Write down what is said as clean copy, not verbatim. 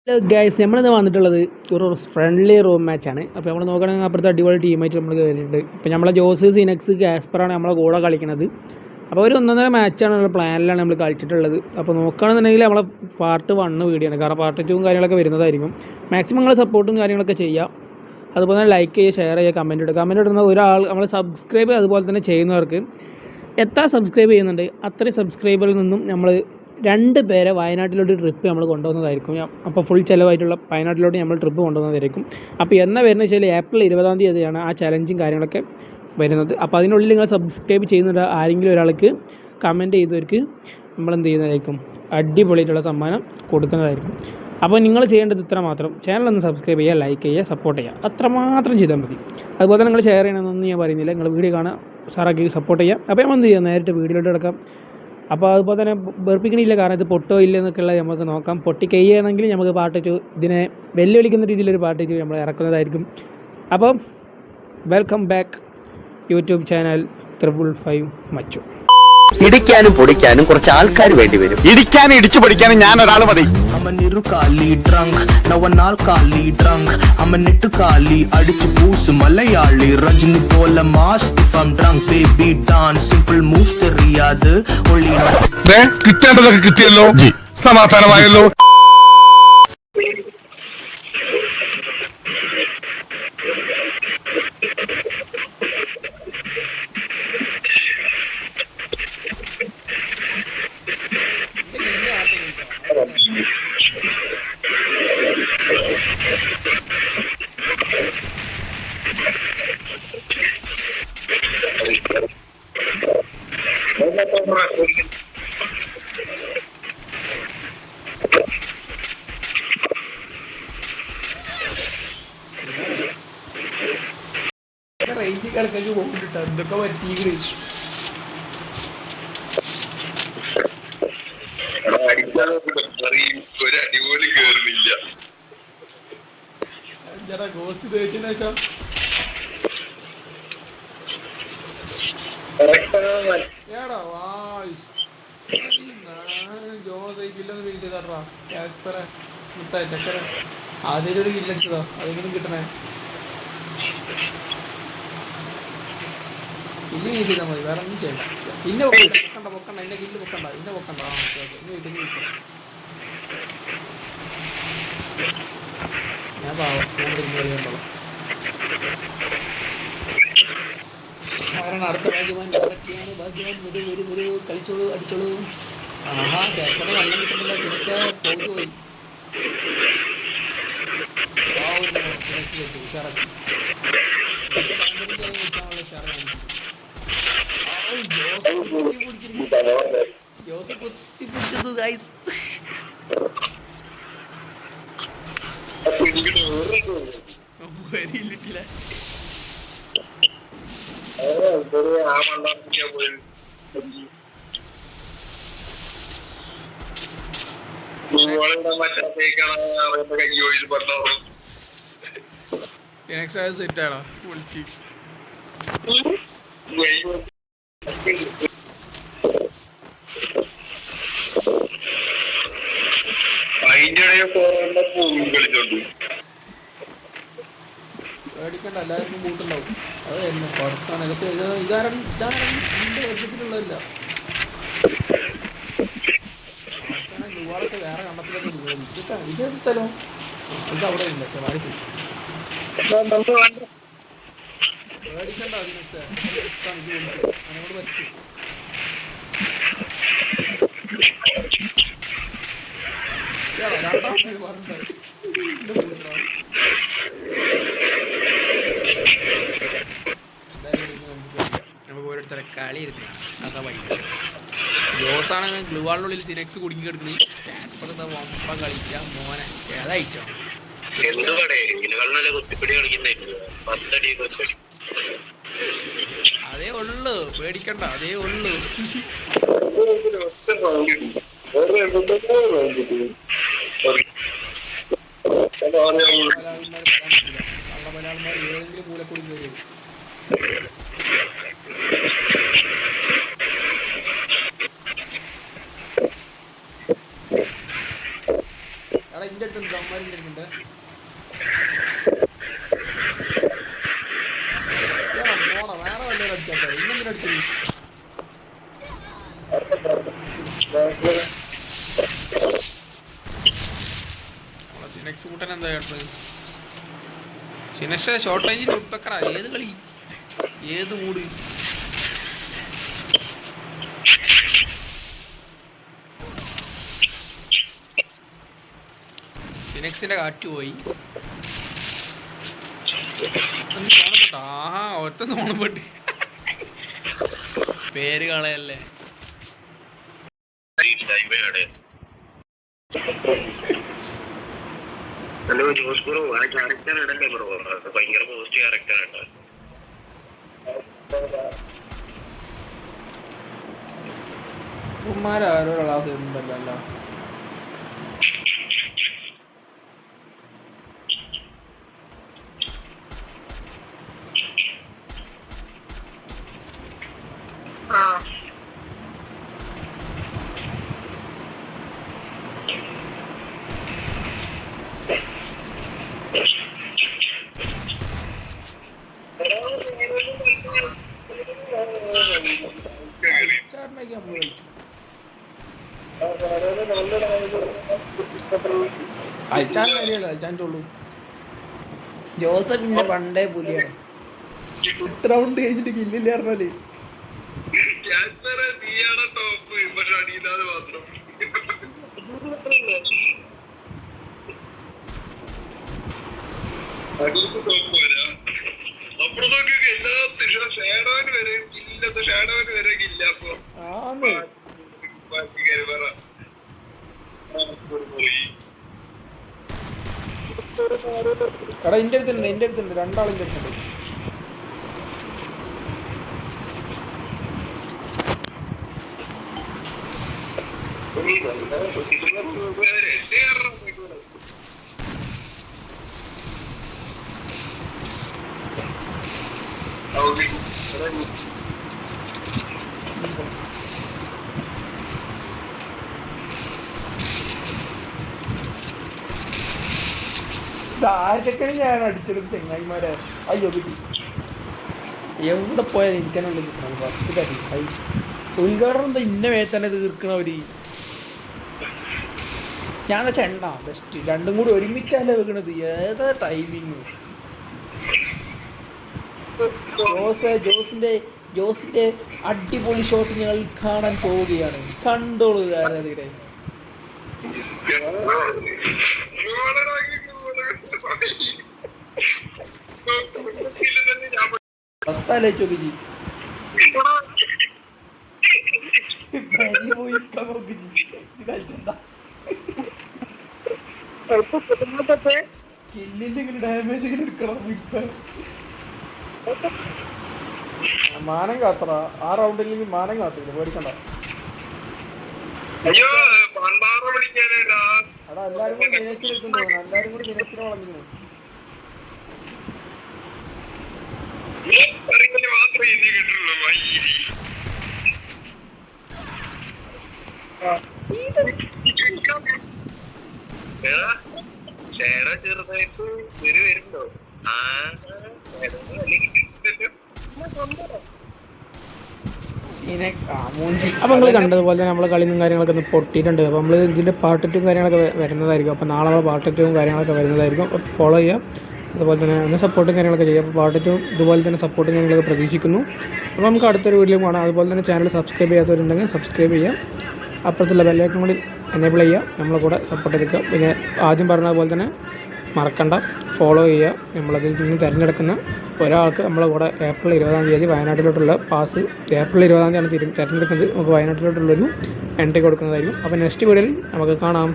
Hello guys, നമ്മളിന്ന് വന്നിട്ടുള്ളത് ഒരു ഫ്രണ്ട്ലി റൂം മാച്ചാണ്. അപ്പോൾ നമ്മൾ നോക്കുകയാണെങ്കിൽ അപ്പുറത്തെ അടിപൊളി ടീമായിട്ട് നമ്മൾ കയറിയിട്ടുണ്ട്. ഇപ്പോൾ നമ്മളെ ജോസ്, സിനക്സ്, കാസ്പറാണ് നമ്മളെ കൂടെ കളിക്കുന്നത്. അപ്പോൾ ഒരു ഒന്നൊന്നര മാച്ചാണ് നമ്മൾ പ്ലാനിലാണ് നമ്മൾ കളിച്ചിട്ടുള്ളത്. അപ്പോൾ നോക്കുകയാണെന്നുണ്ടെങ്കിൽ നമ്മളെ പാർട്ട് 1 വീഡിയോ ആണ്, കാരണം പാർട്ട് 2 കാര്യങ്ങളൊക്കെ വരുന്നതായിരിക്കും. മാക്സിമം നിങ്ങൾ സപ്പോർട്ടും കാര്യങ്ങളൊക്കെ ചെയ്യുക. അതുപോലെ തന്നെ ലൈക്ക് ചെയ്യുക, ഷെയർ ചെയ്യുക, കമൻറ്റ് ഇടുന്ന ഒരാൾ നമ്മൾ സബ്സ്ക്രൈബ് അതുപോലെ തന്നെ ചെയ്യുന്നവർക്ക് എത്ര സബ്സ്ക്രൈബ് ചെയ്യുന്നുണ്ട് അത്രയും സബ്സ്ക്രൈബറിൽ നിന്നും നമ്മൾ 2 പേരെ വയനാട്ടിലോട്ട് ട്രിപ്പ് നമ്മൾ കൊണ്ടുപോകുന്നതായിരിക്കും. അപ്പോൾ ഫുൾ ചിലവായിട്ടുള്ള വയനാട്ടിലോട്ട് നമ്മൾ ട്രിപ്പ് കൊണ്ടുപോകുന്നതായിരിക്കും. അപ്പോൾ എന്നാ വരുന്നത് വെച്ചാൽ ഏപ്രിൽ 20-ാം തീയതിയാണ് ആ ചലഞ്ചും കാര്യങ്ങളൊക്കെ വരുന്നത്. അപ്പോൾ അതിനുള്ളിൽ നിങ്ങൾ സബ്സ്ക്രൈബ് ചെയ്യുന്ന ആരെങ്കിലും ഒരാൾക്ക് കമൻറ്റ് ചെയ്തവർക്ക് നമ്മൾ എന്ത് ചെയ്യുന്നതായിരിക്കും, അടിപൊളിയായിട്ടുള്ള സമ്മാനം കൊടുക്കുന്നതായിരിക്കും. അപ്പോൾ നിങ്ങൾ ചെയ്യേണ്ടത് ഇത്ര മാത്രം: ചാനലൊന്ന് സബ്സ്ക്രൈബ് ചെയ്യുക, ലൈക്ക് ചെയ്യുക, സപ്പോർട്ട് ചെയ്യുക, അത്രമാത്രം ചെയ്താൽ മതി. അതുപോലെ നിങ്ങൾ ഷെയർ ചെയ്യണമെന്നൊന്നും ഞാൻ പറയുന്നില്ല, നിങ്ങൾ വീഡിയോ കാണാൻ സാറാക്കി സപ്പോർട്ട് ചെയ്യുക. അപ്പോൾ നമ്മൾ എന്ത് ചെയ്യുക, നേരിട്ട് വീഡിയോയിലോട്ട് കിടക്കാം. അപ്പോൾ അതുപോലെ തന്നെ വെറുപ്പിക്കണില്ല, കാരണം ഇത് പൊട്ടോ ഇല്ല എന്നൊക്കെയുള്ള നമുക്ക് നോക്കാം. പൊട്ടി കഴിയുകയാണെങ്കിൽ നമുക്ക് പാർട്ട് 2 ഇതിനെ വെല്ലുവിളിക്കുന്ന രീതിയിലൊരു പാർട്ട് 2 നമ്മൾ ഇറക്കുന്നതായിരിക്കും. അപ്പോൾ വെൽക്കം ബാക്ക് യൂട്യൂബ് ചാനൽ 555 മച്ചു. ഇടിക്കാനും പൊടിക്കാനും കുറച്ച് ആൾക്കാർ വേണ്ടി വരും. ഇടിക്കാനും ഇടിച്ചു പൊടിക്കാനും ഞാൻ ഒരാൾ മതി. അടിച്ചു പൂസ് മലയാളി രജനി പോലെ mass baby dance simple moves അറിയാതെ കിട്ടേണ്ടതൊക്കെ കിട്ടിയല്ലോ, സമാധാനമായല്ലോ. റേഞ്ച് കിടക്കൊക്കെ പോയിട്ടോ, എന്തൊക്കെ പറ്റിയത്. ഒരടിപോലും കേറുന്നില്ല. ഗോസ്റ്റ് തേച്ചതിന് ശേഷം ജോസൈക്കില്ലെന്ന് വിളിച്ചതാ കാസ്പറെ മുത്തായ ചക്കര. ആദ്യം ഒരു കില്ലടിച്ചതാ, അതെങ്കിലും കിട്ടണേ. കില്ല് യൂസ് ചെയ്താൽ മതി, വേറെ ഒന്നും ചെയ്യണ്ട. ഇന്ന പൊക്കണ്ട എന്റെ കില്ല് പൊക്കണ്ട, ഇന്ന പൊക്കണ്ട. ഞാൻ പാവം, ഞാൻ അറിയണ്ടോളാം. കാരണം അടുത്ത ഭാഗ്യവാൻ ഒരു കളിച്ചോളൂ, അടിച്ചോളൂ. ആഹാ, കേരളത്തിന് വെള്ളം കിട്ടുന്നില്ല. തിരിച്ച് പോയി ഉഷാറാക്കി. ജോസ് കുത്തി പിടിച്ചത് ഗൈസ്. വരിയില്ല. സെറ്റാണോ വിളിച്ച് പേടിക്കണ്ട, എല്ലാവർക്കും ബൂട്ടുണ്ടാവും. അത് തന്നെ പുറത്താണ് ഇതൊക്കെ. ഇതാണ് ഇതിന്റെ വർഷത്തിലുള്ളതല്ല. യുവാളൊക്കെ വേറെ കണ്ടത്തിലൊക്കെ ഇതൊക്കെ വിശേഷ സ്ഥലം. ഇത് അവിടെ ഇല്ല, ചെവാരി പേടിക്കണ്ട. അതിനൊക്കെ അതിനോട് പറ്റും. രണ്ടാമത് പറഞ്ഞിട്ടുണ്ടായി നമുക്ക് ഓരോരുത്തരെ കളി ഇരുന്ന് അതാ വൈകിട്ട്. ജോസാണെങ്കിൽ ഗ്ലൂവാളിനുള്ളിൽ സിനക്സ് കുടുങ്ങി കിടക്കുന്നത്. കാസ്പറത്തെ വമ്പം കളിക്കുക മോനെ, ഏതായിട്ടോ അതേ ഉള്ളു, പേടിക്കണ്ട, അതേ ഉള്ളു. മലയാളന്മാർ ഏതെങ്കിലും മൂലക്കൂടി കയറി. എടാ അതിൻ്റെ അടുത്ത് അമ്മമാരിൻ്റെ അടുത്തുണ്ട് പോണ വേറെ വല്ലവരും അടിച്ചാൽ പോരെ ഇന്നെങ്കിലും അടിച്ചത് സിനെക്സ് കൂട്ടൻ എന്താ കേട്ടത് സിനെക്സ് ഷോർട്ട് റേഞ്ചിൽ ഉൾപ്പെക്കറ ഏത് കളി ഏത് മൂഡ് സിനെക്സിന്റെ കാറ്റ് പോയി തോണപ്പെട്ടോ ആഹാ ഒറ്റ തോണപ്പെട്ട് പേര് കളയല്ലേ ഹലോ ജോസ് ബ്രോ ആ ക്യാരക്ടർ ഇടല്ലേ ബ്രോ ഭയങ്കര പോസ്റ്റ് ക്യാരക്ടറാണ് ഉമ്മാരോടുള്ള ക്ലാസ് ഉണ്ടല്ലോ അയച്ചാണ്ടുള്ളൂ ജോസഫിന്റെ പണ്ടേ പുലിയാണ് എട്ട് റൗണ്ട് കഴിഞ്ഞിട്ട് കില്ലില്ല പറഞ്ഞാല് ടോപ്പ് പക്ഷെ അടിയില്ലാതെ മാത്രം അപ്പുറത്തൊക്കെ എല്ലാത്തിനും ഷാഡോന് വരെ ഇല്ലാത്ത ഷാഡോന് വരെ ഇല്ല അപ്പൊ എടാ എന്റെ അടുത്തുണ്ട് രണ്ടാളിന്റെ അടുത്തുണ്ട് ആരൊക്കെയാണ് ഞാൻ അടിച്ചത് ചെങ്ങായിമാരെ അയ്യോ എവിടെ പോയാലും എനിക്കാനുള്ള ഫസ്റ്റ് തരി ഉദ്ഘാടനം എന്താ ഇന്ന വേ തന്നെ തീർക്കണവര് ഞാൻ ചെണ്ട ബെസ്റ്റ് രണ്ടും കൂടി ഒരുമിച്ചല്ലേ വെക്കണത് ഏതാ ടൈമിങ് ജോസിന്റെ അടിപൊളി ഷോട്ട് ഞങ്ങൾ കാണാൻ പോവുകയാണ് കണ്ടോളൂ ആരാധികരെ അവസ്ഥയിലേച്ചോക്കി കില്ലിന്റെ ഇങ്ങനെ ഡാമേജ് ഇങ്ങനെ എടുക്കണം മാനം കാത്തറ ആ റൗണ്ടില്ലെങ്കിൽ മാനം കാത്തില്ല പേടിക്കണ്ട എടാ എല്ലാരും കൂടി ദിനച്ചിലെത്തുന്നു എല്ലാരും കൂടി ദിനച്ചിനെ വളഞ്ഞു മാത്രമേ എന്നെ കിട്ടുള്ളൂ ഷേഡോ ചെറുതായിട്ട് വരുന്നുണ്ടോ അപ്പോൾ നിങ്ങൾ കണ്ടതുപോലെ തന്നെ നമ്മളെ കളിയും കാര്യങ്ങളൊക്കെ ഒന്ന് പൊട്ടിയിട്ടുണ്ട് അപ്പോൾ നമ്മൾ ഇതിൻ്റെ പാർട്ട് 2 കാര്യങ്ങളൊക്കെ വരുന്നതായിരിക്കും അപ്പോൾ നാളെ നമ്മൾ പാർട്ട് 2 കാര്യങ്ങളൊക്കെ വരുന്നതായിരിക്കും അപ്പോൾ ഫോളോ ചെയ്യുക അതുപോലെ തന്നെ ഒന്ന് സപ്പോർട്ടും കാര്യങ്ങളൊക്കെ ചെയ്യുക അപ്പോൾ പാർട്ട് 2 ഇതുപോലെ തന്നെ സപ്പോർട്ടും കാര്യങ്ങളൊക്കെ പ്രതീക്ഷിക്കുന്നു അപ്പോൾ നമുക്ക് അടുത്തൊരു വീഡിയോ കാണാം അതുപോലെ തന്നെ ചാനൽ സബ്സ്ക്രൈബ് ചെയ്യാത്തവരുണ്ടെങ്കിൽ സബ്സ്ക്രൈബ് ചെയ്യുക അപ്പുറത്തുള്ള ബെല്ലൈക്കൺ കൂടി എനേബിൾ ചെയ്യുക നമ്മളെ കൂടെ സപ്പോർട്ട് എടുക്കുക പിന്നെ ആദ്യം പറഞ്ഞ പോലെ തന്നെ മറക്കണ്ട ഫോളോ ചെയ്യുക നമ്മളതിൽ നിന്ന് തിരഞ്ഞെടുക്കുന്ന ഒരാൾക്ക് നമ്മളെ കൂടെ ഏപ്രിൽ 20-ാം തീയതി വയനാട്ടിലോട്ടുള്ള പാസ് ഏപ്രിൽ 20-ാം തീയതിയാണ് തിരഞ്ഞെടുക്കുന്നത് നമുക്ക് വയനാട്ടിലോട്ടുള്ളൊരു എൻട്രി കൊടുക്കുന്നതായിരിക്കും അപ്പോൾ നെക്സ്റ്റ് വീഡിയോയിൽ നമുക്ക് കാണാം.